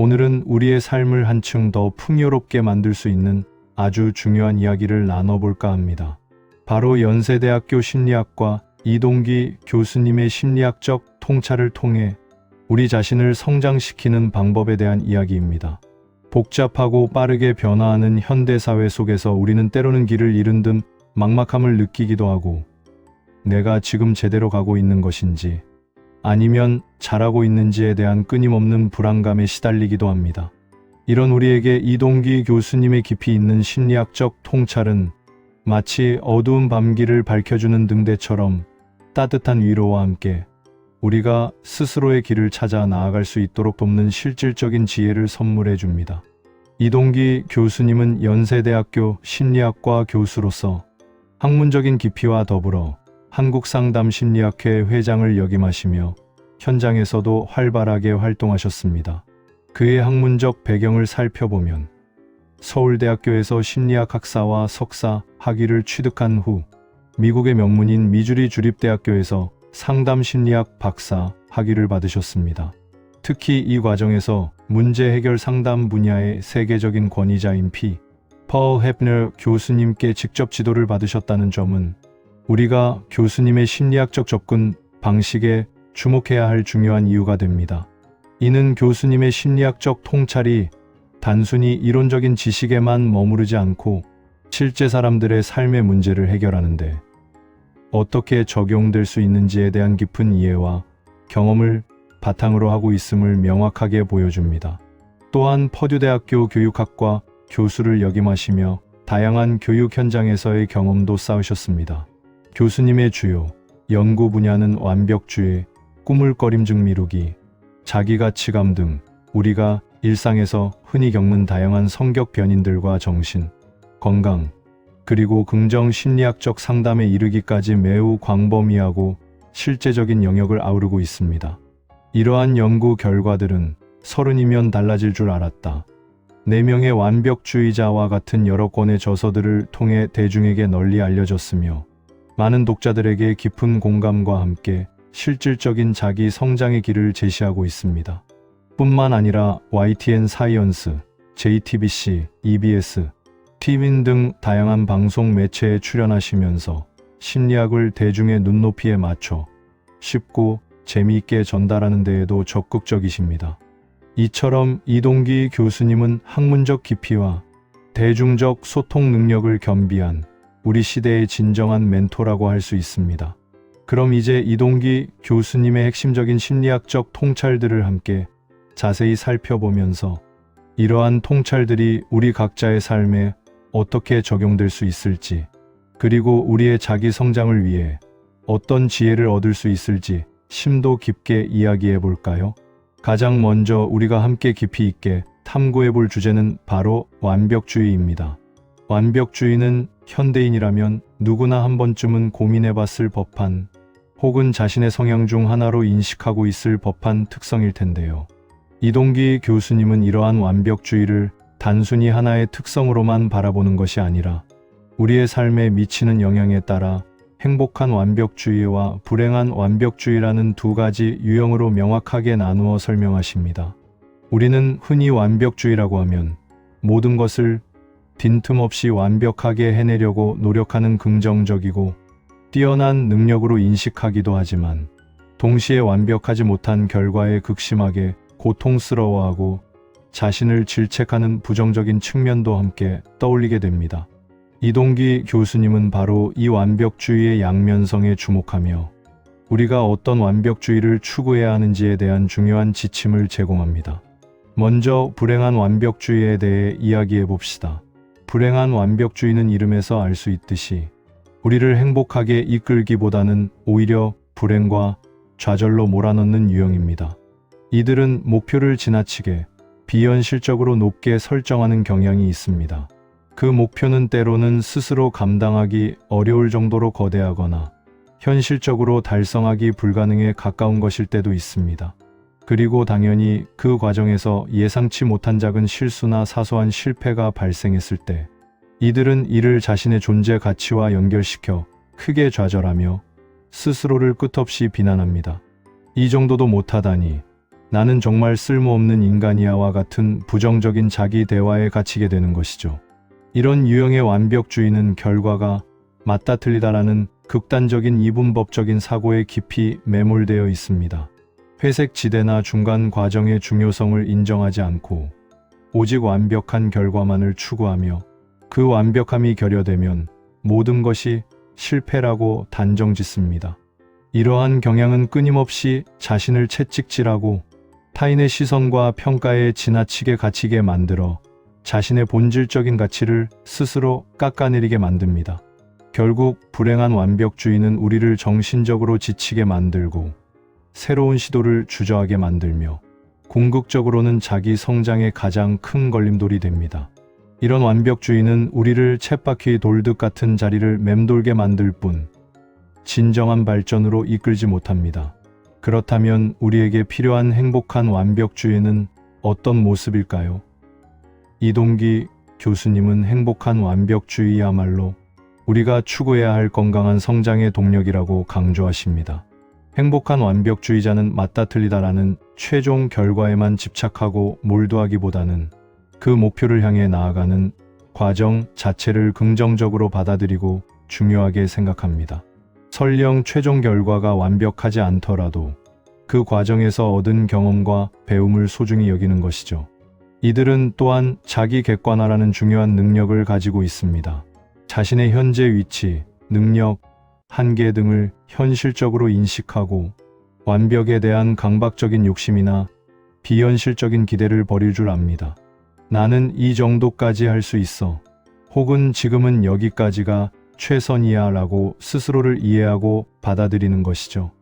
오늘은 우리의 삶을 한층 더 풍요롭게 만들 수 있는 아주 중요한 이야기를 나눠볼까 합니다. 바로 연세대학교 심리학과 이동기 교수님의 심리학적 통찰을 통해 우리 자신을 성장시키는 방법에 대한 이야기입니다. 복잡하고 빠르게 변화하는 현대사회 속에서 우리는 때로는 길을 잃은 듯 막막함을 느끼기도 하고, 내가 지금 제대로 가고 있는 것인지 아니면 잘하고 있는지에 대한 끊임없는 불안감에 시달리기도 합니다. 이런 우리에게 이동기 교수님의 깊이 있는 심리학적 통찰은 마치 어두운 밤길을 밝혀주는 등대처럼 따뜻한 위로와 함께 우리가 스스로의 길을 찾아 나아갈 수 있도록 돕는 실질적인 지혜를 선물해 줍니다. 이동기 교수님은 연세대학교 심리학과 교수로서 학문적인 깊이와 더불어 한국상담심리학회 회장을 역임하시며 현장에서도 활발하게 활동하셨습니다. 그의 학문적 배경을 살펴보면 서울대학교에서 심리학 학사와 석사 학위를 취득한 후 미국의 명문인 미주리 주립대학교에서 상담심리학 박사 학위를 받으셨습니다. 특히 이 과정에서 문제 해결 상담 분야의 세계적인 권위자인 펄 헤프너 교수님께 직접 지도를 받으셨다는 점은 우리가 교수님의 심리학적 접근 방식에 주목해야 할 중요한 이유가 됩니다. 이는 교수님의 심리학적 통찰이 단순히 이론적인 지식에만 머무르지 않고 실제 사람들의 삶의 문제를 해결하는데 어떻게 적용될 수 있는지에 대한 깊은 이해와 경험을 바탕으로 하고 있음을 명확하게 보여줍니다. 또한 퍼듀대학교 교육학과 교수를 역임하시며 다양한 교육 현장에서의 경험도 쌓으셨습니다. 교수님의 주요 연구 분야는 완벽주의, 꾸물거림증 미루기, 자기가치감 등 우리가 일상에서 흔히 겪는 다양한 성격 변인들과 정신, 건강, 그리고 긍정 심리학적 상담에 이르기까지 매우 광범위하고 실제적인 영역을 아우르고 있습니다. 이러한 연구 결과들은 30이면 달라질 줄 알았다. 4명의 완벽주의자와 같은 여러 권의 저서들을 통해 대중에게 널리 알려졌으며 많은 독자들에게 깊은 공감과 함께 실질적인 자기 성장의 길을 제시하고 있습니다. 뿐만 아니라 YTN 사이언스, JTBC, EBS, TVN 등 다양한 방송 매체에 출연하시면서 심리학을 대중의 눈높이에 맞춰 쉽고 재미있게 전달하는 데에도 적극적이십니다. 이처럼 이동기 교수님은 학문적 깊이와 대중적 소통 능력을 겸비한 우리 시대의 진정한 멘토라고 할 수 있습니다. 그럼 이제 이동기 교수님의 핵심적인 심리학적 통찰들을 함께 자세히 살펴보면서 이러한 통찰들이 우리 각자의 삶에 어떻게 적용될 수 있을지, 그리고 우리의 자기 성장을 위해 어떤 지혜를 얻을 수 있을지 심도 깊게 이야기해 볼까요? 가장 먼저 우리가 함께 깊이 있게 탐구해 볼 주제는 바로 완벽주의입니다. 완벽주의는 현대인이라면 누구나 한 번쯤은 고민해 봤을 법한, 혹은 자신의 성향 중 하나로 인식하고 있을 법한 특성일 텐데요. 이동기 교수님은 이러한 완벽주의를 단순히 하나의 특성으로만 바라보는 것이 아니라 우리의 삶에 미치는 영향에 따라 행복한 완벽주의와 불행한 완벽주의라는 두 가지 유형으로 명확하게 나누어 설명하십니다. 우리는 흔히 완벽주의라고 하면 모든 것을 빈틈없이 완벽하게 해내려고 노력하는 긍정적이고 뛰어난 능력으로 인식하기도 하지만, 동시에 완벽하지 못한 결과에 극심하게 고통스러워하고 자신을 질책하는 부정적인 측면도 함께 떠올리게 됩니다. 이동기 교수님은 바로 이 완벽주의의 양면성에 주목하며 우리가 어떤 완벽주의를 추구해야 하는지에 대한 중요한 지침을 제공합니다. 먼저 불행한 완벽주의에 대해 이야기해 봅시다. 불행한 완벽주의는 이름에서 알 수 있듯이 우리를 행복하게 이끌기보다는 오히려 불행과 좌절로 몰아넣는 유형입니다. 이들은 목표를 지나치게 비현실적으로 높게 설정하는 경향이 있습니다. 그 목표는 때로는 스스로 감당하기 어려울 정도로 거대하거나 현실적으로 달성하기 불가능에 가까운 것일 때도 있습니다. 그리고 당연히 그 과정에서 예상치 못한 작은 실수나 사소한 실패가 발생했을 때 이들은 이를 자신의 존재 가치와 연결시켜 크게 좌절하며 스스로를 끝없이 비난합니다. 이 정도도 못하다니, 나는 정말 쓸모없는 인간이야와 같은 부정적인 자기 대화에 갇히게 되는 것이죠. 이런 유형의 완벽주의는 결과가 맞다 틀리다라는 극단적인 이분법적인 사고에 깊이 매몰되어 있습니다. 회색 지대나 중간 과정의 중요성을 인정하지 않고 오직 완벽한 결과만을 추구하며 그 완벽함이 결여되면 모든 것이 실패라고 단정짓습니다. 이러한 경향은 끊임없이 자신을 채찍질하고 타인의 시선과 평가에 지나치게 갇히게 만들어 자신의 본질적인 가치를 스스로 깎아내리게 만듭니다. 결국 불행한 완벽주의는 우리를 정신적으로 지치게 만들고 새로운 시도를 주저하게 만들며 궁극적으로는 자기 성장의 가장 큰 걸림돌이 됩니다. 이런 완벽주의는 우리를 쳇바퀴 돌듯 같은 자리를 맴돌게 만들 뿐 진정한 발전으로 이끌지 못합니다. 그렇다면 우리에게 필요한 행복한 완벽주의는 어떤 모습일까요? 이동기 교수님은 행복한 완벽주의야말로 우리가 추구해야 할 건강한 성장의 동력이라고 강조하십니다. 행복한 완벽주의자는 맞다 틀리다라는 최종 결과에만 집착하고 몰두하기보다는 그 목표를 향해 나아가는 과정 자체를 긍정적으로 받아들이고 중요하게 생각합니다. 설령 최종 결과가 완벽하지 않더라도 그 과정에서 얻은 경험과 배움을 소중히 여기는 것이죠. 이들은 또한 자기 객관화라는 중요한 능력을 가지고 있습니다. 자신의 현재 위치, 능력, 한계 등을 현실적으로 인식하고 완벽에 대한 강박적인 욕심이나 비현실적인 기대를 버릴 줄 압니다. 나는 이 정도까지 할 수 있어. 혹은 지금은 여기까지가 최선이야 라고 스스로를 이해하고 받아들이는 것이죠.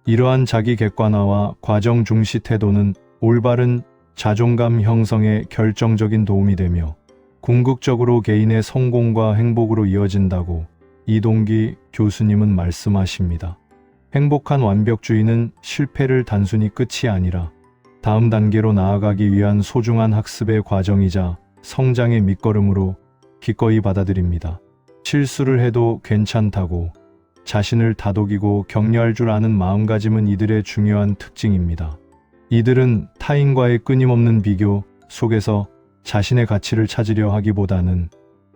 이러한 자기 객관화와 과정 중시 태도는 올바른 자존감 형성에 결정적인 도움이 되며 궁극적으로 개인의 성공과 행복으로 이어진다고 이동기 교수님은 말씀하십니다. 행복한 완벽주의는 실패를 단순히 끝이 아니라 다음 단계로 나아가기 위한 소중한 학습의 과정이자 성장의 밑거름으로 기꺼이 받아들입니다. 실수를 해도 괜찮다고 자신을 다독이고 격려할 줄 아는 마음가짐은 이들의 중요한 특징입니다. 이들은 타인과의 끊임없는 비교 속에서 자신의 가치를 찾으려 하기보다는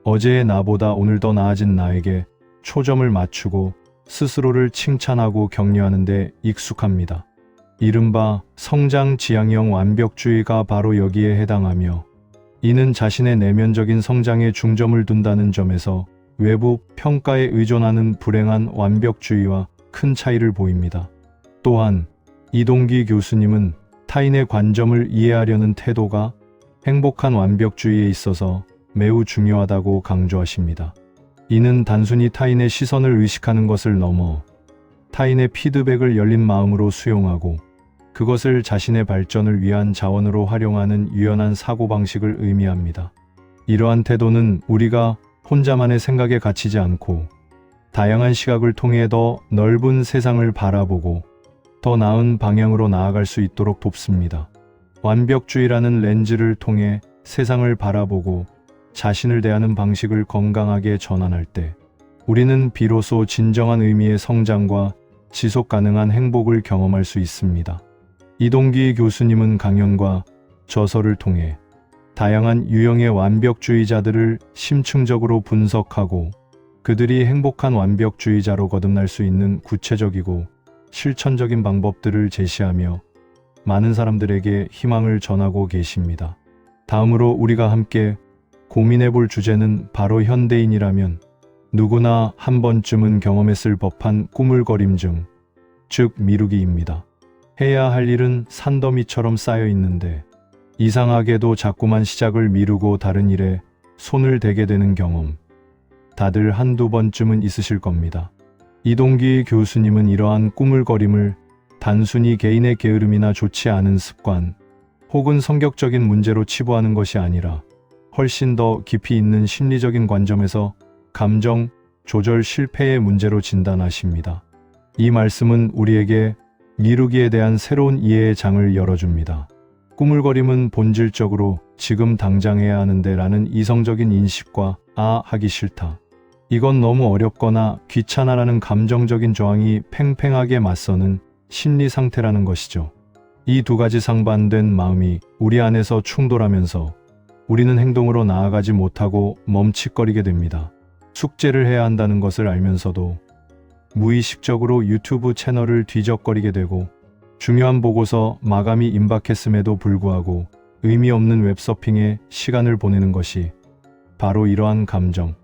어제의 나보다 오늘 더 나아진 나에게 초점을 맞추고 스스로를 칭찬하고 격려하는 데 익숙합니다. 이른바 성장 지향형 완벽주의가 바로 여기에 해당하며 이는 자신의 내면적인 성장에 중점을 둔다는 점에서 외부 평가에 의존하는 불행한 완벽주의와 큰 차이를 보입니다. 또한 이동기 교수님은 타인의 관점을 이해하려는 태도가 행복한 완벽주의에 있어서 매우 중요하다고 강조하십니다. 이는 단순히 타인의 시선을 의식하는 것을 넘어 타인의 피드백을 열린 마음으로 수용하고 그것을 자신의 발전을 위한 자원으로 활용하는 유연한 사고방식을 의미합니다. 이러한 태도는 우리가 혼자만의 생각에 갇히지 않고 다양한 시각을 통해 더 넓은 세상을 바라보고 더 나은 방향으로 나아갈 수 있도록 돕습니다. 완벽주의라는 렌즈를 통해 세상을 바라보고 자신을 대하는 방식을 건강하게 전환할 때 우리는 비로소 진정한 의미의 성장과 지속 가능한 행복을 경험할 수 있습니다. 이동기 교수님은 강연과 저서를 통해 다양한 유형의 완벽주의자들을 심층적으로 분석하고 그들이 행복한 완벽주의자로 거듭날 수 있는 구체적이고 실천적인 방법들을 제시하며 많은 사람들에게 희망을 전하고 계십니다. 다음으로 우리가 함께 고민해 볼 주제는 바로 현대인이라면 누구나 한 번쯤은 경험했을 법한 꾸물거림증, 즉 미루기입니다. 해야 할 일은 산더미처럼 쌓여 있는데 이상하게도 자꾸만 시작을 미루고 다른 일에 손을 대게 되는 경험, 다들 한두 번쯤은 있으실 겁니다. 이동기 교수님은 이러한 꾸물거림을 단순히 개인의 게으름이나 좋지 않은 습관, 혹은 성격적인 문제로 치부하는 것이 아니라 훨씬 더 깊이 있는 심리적인 관점에서 감정 조절 실패의 문제로 진단하십니다. 이 말씀은 우리에게 미루기에 대한 새로운 이해의 장을 열어줍니다. 꾸물거림은 본질적으로 지금 당장 해야 하는데 라는 이성적인 인식과 하기 싫다. 이건 너무 어렵거나 귀찮아라는 감정적인 저항이 팽팽하게 맞서는 심리 상태라는 것이죠. 이 두 가지 상반된 마음이 우리 안에서 충돌하면서 우리는 행동으로 나아가지 못하고 멈칫거리게 됩니다. 숙제를 해야 한다는 것을 알면서도 무의식적으로 유튜브 채널을 뒤적거리게 되고, 중요한 보고서 마감이 임박했음에도 불구하고 의미 없는 웹서핑에 시간을 보내는 것이 바로 이러한 감정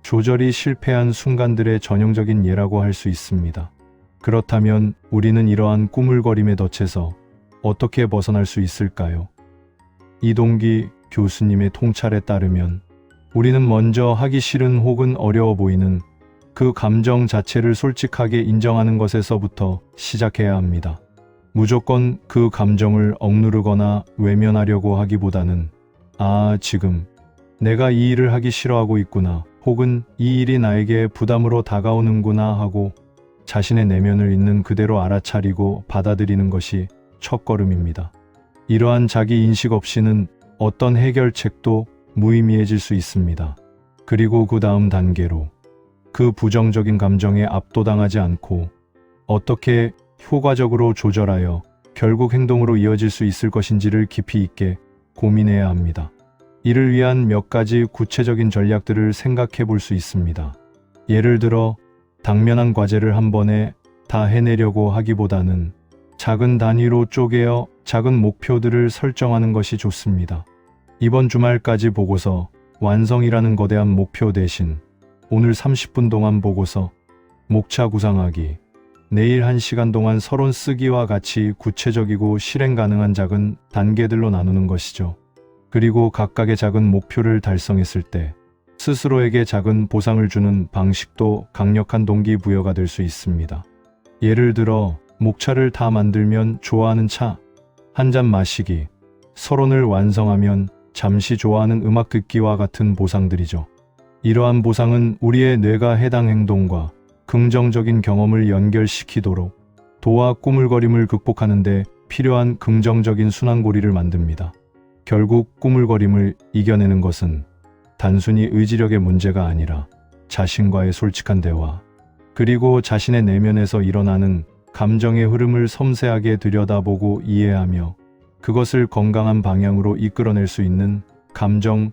조절이 실패한 순간들의 전형적인 예라고 할 수 있습니다. 그렇다면 우리는 이러한 꾸물거림에 덫에서 어떻게 벗어날 수 있을까요? 이동기 교수님의 통찰에 따르면 우리는 먼저 하기 싫은 혹은 어려워 보이는 그 감정 자체를 솔직하게 인정하는 것에서부터 시작해야 합니다. 무조건 그 감정을 억누르거나 외면하려고 하기보다는 지금 내가 이 일을 하기 싫어하고 있구나, 혹은 이 일이 나에게 부담으로 다가오는구나 하고 자신의 내면을 있는 그대로 알아차리고 받아들이는 것이 첫걸음입니다. 이러한 자기 인식 없이는 어떤 해결책도 무의미해질 수 있습니다. 그리고 그 다음 단계로 그 부정적인 감정에 압도당하지 않고 어떻게 효과적으로 조절하여 결국 행동으로 이어질 수 있을 것인지를 깊이 있게 고민해야 합니다. 이를 위한 몇 가지 구체적인 전략들을 생각해 볼 수 있습니다. 예를 들어 당면한 과제를 한 번에 다 해내려고 하기보다는 작은 단위로 쪼개어 작은 목표들을 설정하는 것이 좋습니다. 이번 주말까지 보고서 완성이라는 거대한 목표 대신 오늘 30분 동안 보고서 목차 구상하기, 내일 1시간 동안 서론 쓰기와 같이 구체적이고 실행 가능한 작은 단계들로 나누는 것이죠. 그리고 각각의 작은 목표를 달성했을 때 스스로에게 작은 보상을 주는 방식도 강력한 동기부여가 될 수 있습니다. 예를 들어 목차를 다 만들면 좋아하는 차 한 잔 마시기, 서론을 완성하면 잠시 좋아하는 음악 듣기와 같은 보상들이죠. 이러한 보상은 우리의 뇌가 해당 행동과 긍정적인 경험을 연결시키도록 도와 꾸물거림을 극복하는 데 필요한 긍정적인 순환고리를 만듭니다. 결국 꾸물거림을 이겨내는 것은 단순히 의지력의 문제가 아니라 자신과의 솔직한 대화, 그리고 자신의 내면에서 일어나는 감정의 흐름을 섬세하게 들여다보고 이해하며 그것을 건강한 방향으로 이끌어낼 수 있는 감정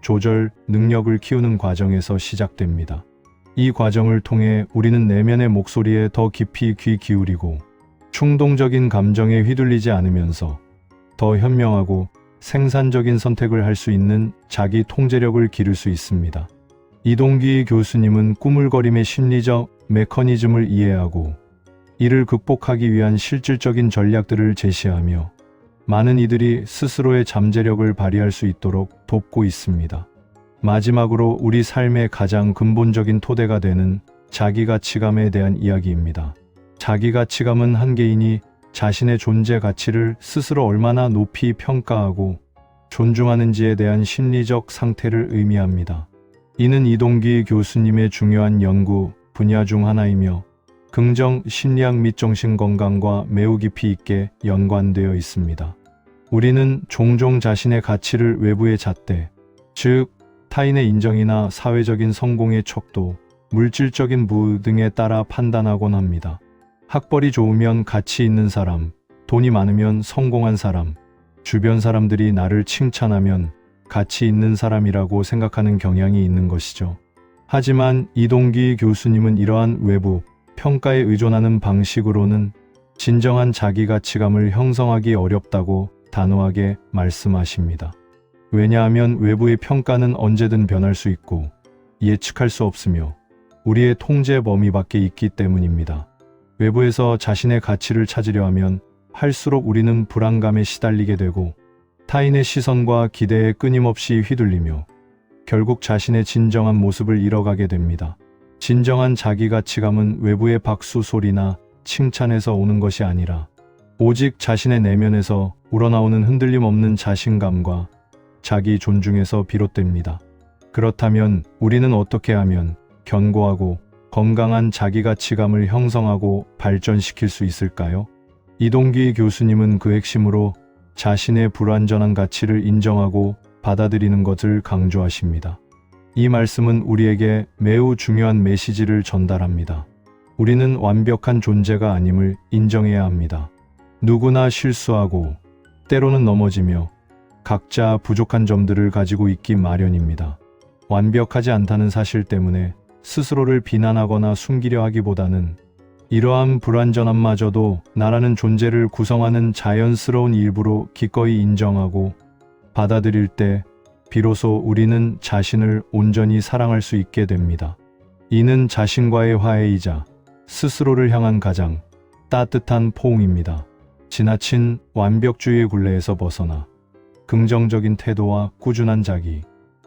조절 능력을 키우는 과정에서 시작됩니다. 이 과정을 통해 우리는 내면의 목소리에 더 깊이 귀 기울이고 충동적인 감정에 휘둘리지 않으면서 더 현명하고 생산적인 선택을 할 수 있는 자기 통제력을 기를 수 있습니다. 이동기 교수님은 꾸물거림의 심리적 메커니즘을 이해하고 이를 극복하기 위한 실질적인 전략들을 제시하며 많은 이들이 스스로의 잠재력을 발휘할 수 있도록 돕고 있습니다. 마지막으로 우리 삶의 가장 근본적인 토대가 되는 자기가치감에 대한 이야기입니다. 자기가치감은 한 개인이 자신의 존재 가치를 스스로 얼마나 높이 평가하고 존중하는지에 대한 심리적 상태를 의미합니다. 이는 이동기 교수님의 중요한 연구 분야 중 하나이며 긍정 심리학 및 정신건강과 매우 깊이 있게 연관되어 있습니다. 우리는 종종 자신의 가치를 외부의 잣대, 즉 타인의 인정이나 사회적인 성공의 척도, 물질적인 부유 등에 따라 판단하곤 합니다. 학벌이 좋으면 가치 있는 사람, 돈이 많으면 성공한 사람, 주변 사람들이 나를 칭찬하면 가치 있는 사람이라고 생각하는 경향이 있는 것이죠. 하지만 이동기 교수님은 이러한 외부 평가에 의존하는 방식으로는 진정한 자기가치감을 형성하기 어렵다고 단호하게 말씀하십니다. 왜냐하면 외부의 평가는 언제든 변할 수 있고 예측할 수 없으며 우리의 통제 범위 밖에 있기 때문입니다. 외부에서 자신의 가치를 찾으려 하면 할수록 우리는 불안감에 시달리게 되고 타인의 시선과 기대에 끊임없이 휘둘리며 결국 자신의 진정한 모습을 잃어가게 됩니다. 진정한 자기가치감은 외부의 박수 소리나 칭찬에서 오는 것이 아니라 오직 자신의 내면에서 우러나오는 흔들림 없는 자신감과 자기 존중에서 비롯됩니다. 그렇다면 우리는 어떻게 하면 견고하고 건강한 자기가치감을 형성하고 발전시킬 수 있을까요? 이동기 교수님은 그 핵심으로 자신의 불완전한 가치를 인정하고 받아들이는 것을 강조하십니다. 이 말씀은 우리에게 매우 중요한 메시지를 전달합니다. 우리는 완벽한 존재가 아님을 인정해야 합니다. 누구나 실수하고 때로는 넘어지며 각자 부족한 점들을 가지고 있기 마련입니다. 완벽하지 않다는 사실 때문에 스스로를 비난하거나 숨기려 하기보다는 이러한 불완전함마저도 나라는 존재를 구성하는 자연스러운 일부로 기꺼이 인정하고 받아들일 때 비로소 우리는 자신을 온전히 사랑할 수 있게 됩니다. 이는 자신과의 화해이자 스스로를 향한 가장 따뜻한 포옹입니다. 지나친 완벽주의의 굴레에서 벗어나 긍정적인 태도와 꾸준한 자기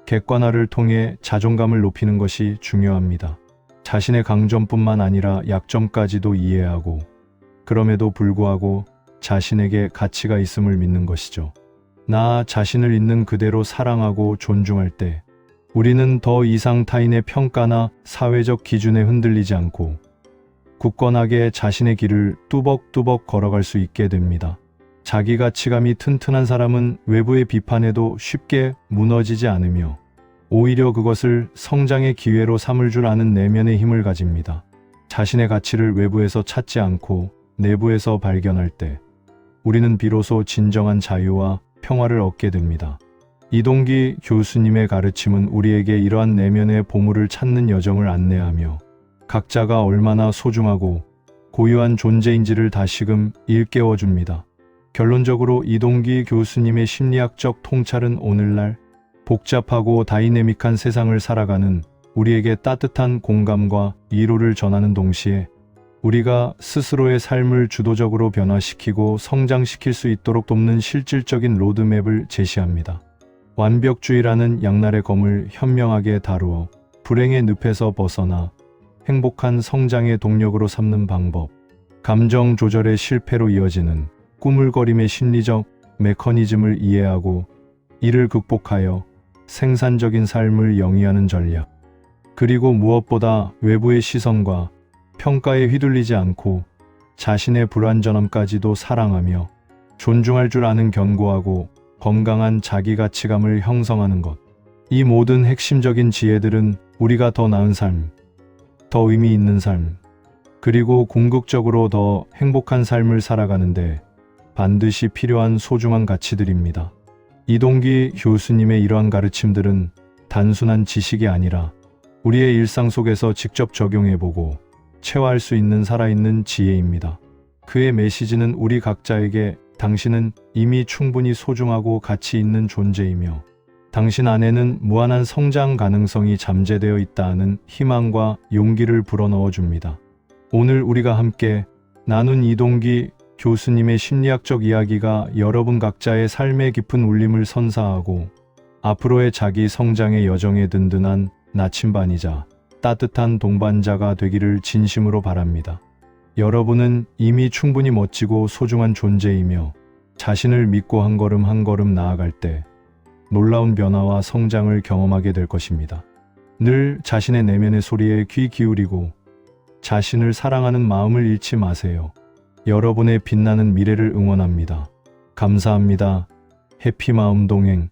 객관화를 통해 자존감을 높이는 것이 중요합니다. 자신의 강점뿐만 아니라 약점까지도 이해하고 그럼에도 불구하고 자신에게 가치가 있음을 믿는 것이죠. 나 자신을 있는 그대로 사랑하고 존중할 때 우리는 더 이상 타인의 평가나 사회적 기준에 흔들리지 않고 굳건하게 자신의 길을 뚜벅뚜벅 걸어갈 수 있게 됩니다. 자기 가치감이 튼튼한 사람은 외부의 비판에도 쉽게 무너지지 않으며 오히려 그것을 성장의 기회로 삼을 줄 아는 내면의 힘을 가집니다. 자신의 가치를 외부에서 찾지 않고 내부에서 발견할 때 우리는 비로소 진정한 자유와 평화를 얻게 됩니다. 이동기 교수님의 가르침은 우리에게 이러한 내면의 보물을 찾는 여정을 안내하며 각자가 얼마나 소중하고 고유한 존재인지를 다시금 일깨워줍니다. 결론적으로 이동기 교수님의 심리학적 통찰은 오늘날 복잡하고 다이내믹한 세상을 살아가는 우리에게 따뜻한 공감과 위로를 전하는 동시에 우리가 스스로의 삶을 주도적으로 변화시키고 성장시킬 수 있도록 돕는 실질적인 로드맵을 제시합니다. 완벽주의라는 양날의 검을 현명하게 다루어 불행의 늪에서 벗어나 행복한 성장의 동력으로 삼는 방법, 감정 조절의 실패로 이어지는 꾸물거림의 심리적 메커니즘을 이해하고 이를 극복하여 생산적인 삶을 영위하는 전략, 그리고 무엇보다 외부의 시선과 평가에 휘둘리지 않고 자신의 불완전함까지도 사랑하며 존중할 줄 아는 견고하고 건강한 자기 가치감을 형성하는 것. 이 모든 핵심적인 지혜들은 우리가 더 나은 삶, 더 의미 있는 삶, 그리고 궁극적으로 더 행복한 삶을 살아가는데 반드시 필요한 소중한 가치들입니다. 이동기 교수님의 이러한 가르침들은 단순한 지식이 아니라 우리의 일상 속에서 직접 적용해보고 체화할 수 있는 살아있는 지혜입니다. 그의 메시지는 우리 각자에게 당신은 이미 충분히 소중하고 가치 있는 존재이며 당신 안에는 무한한 성장 가능성이 잠재되어 있다는 희망과 용기를 불어넣어 줍니다. 오늘 우리가 함께 나눈 이동기 교수님의 심리학적 이야기가 여러분 각자의 삶의 깊은 울림을 선사하고 앞으로의 자기 성장의 여정에 든든한 나침반이자 따뜻한 동반자가 되기를 진심으로 바랍니다. 여러분은 이미 충분히 멋지고 소중한 존재이며 자신을 믿고 한 걸음 한 걸음 나아갈 때 놀라운 변화와 성장을 경험하게 될 것입니다. 늘 자신의 내면의 소리에 귀 기울이고 자신을 사랑하는 마음을 잃지 마세요. 여러분의 빛나는 미래를 응원합니다. 감사합니다. 해피마음 동행